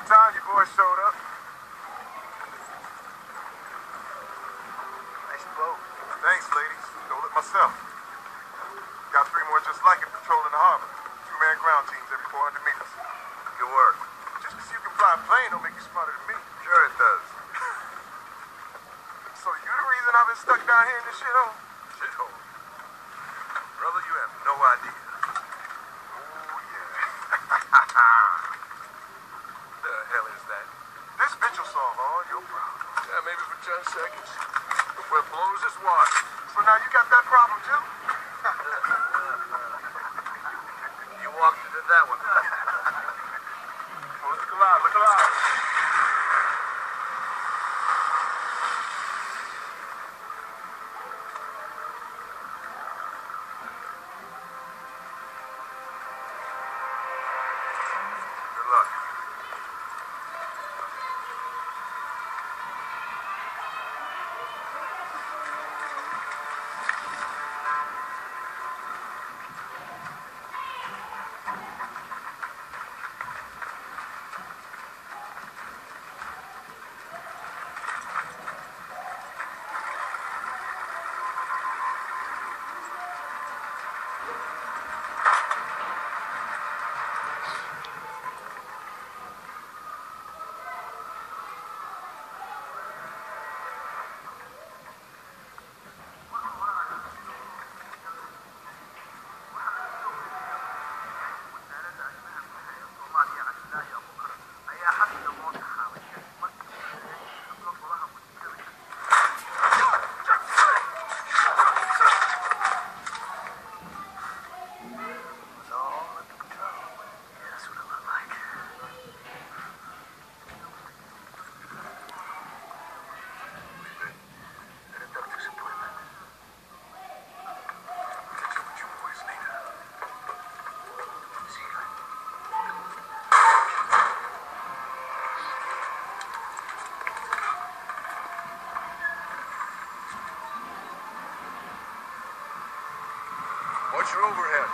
About time you boys showed up. Nice boat. Thanks, ladies. Stole it myself. Got 3 more just like it patrolling the harbor. 2-man ground teams every 400 meters. Good work. Just because you can fly a plane don't make you smarter than me. Sure it does. So you the reason I've been stuck down here in this shithole? Shithole. Brother, you have no idea. Oh, yeah. The hell is that? This bitch will solve all your problems. Yeah, maybe for 10 seconds. But where blows is water. So now you got that problem too? You walked into that one. Oh, look alive, look alive. Good luck. Watch your overhead.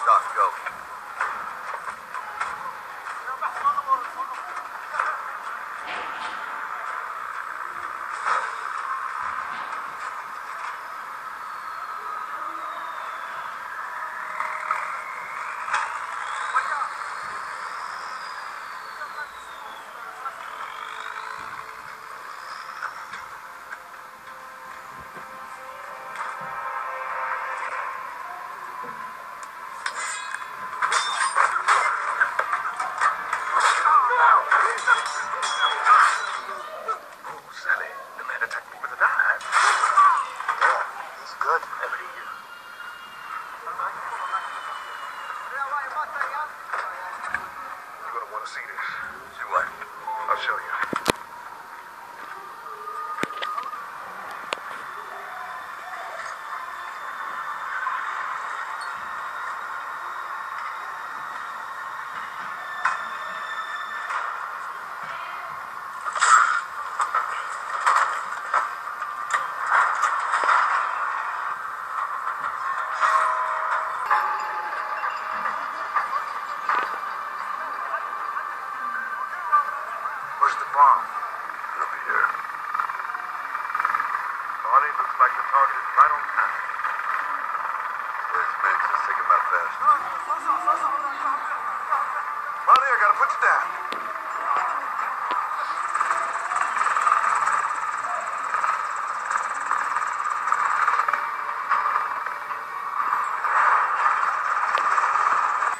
Doc, go. See this. See what? I'll show you. Where's the bomb? It'll be here. Barney, looks like the target is right on time. Yes, Mix, let's take him out fast. Barney, I gotta put you down.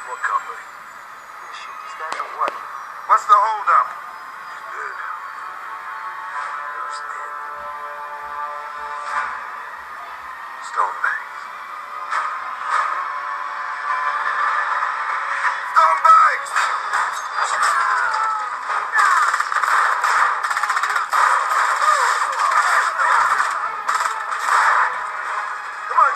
What company? You shoot these guys or what? What's the holdup? He's dead. Who's dead? Stonebanks. Stonebanks! Come on,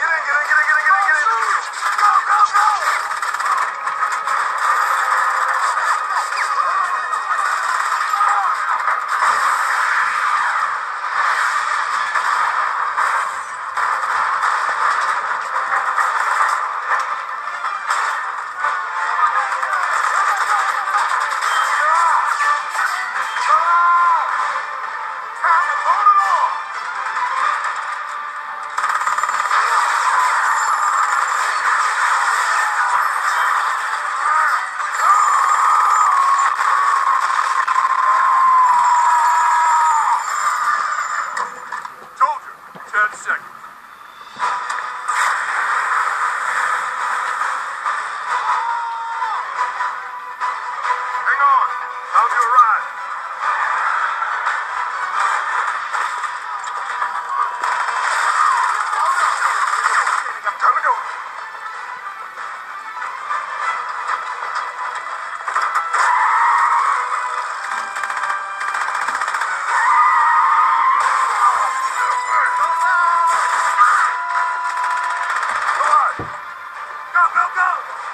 How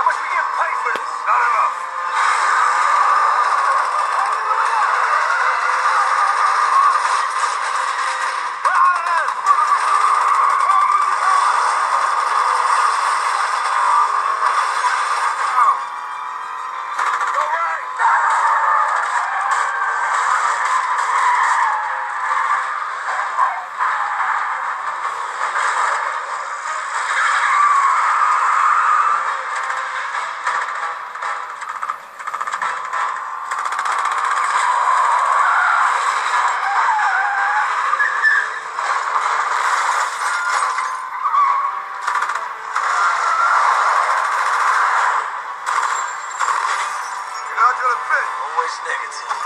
much we get paid for this? Not enough. You know, I feel a fit. Always negative.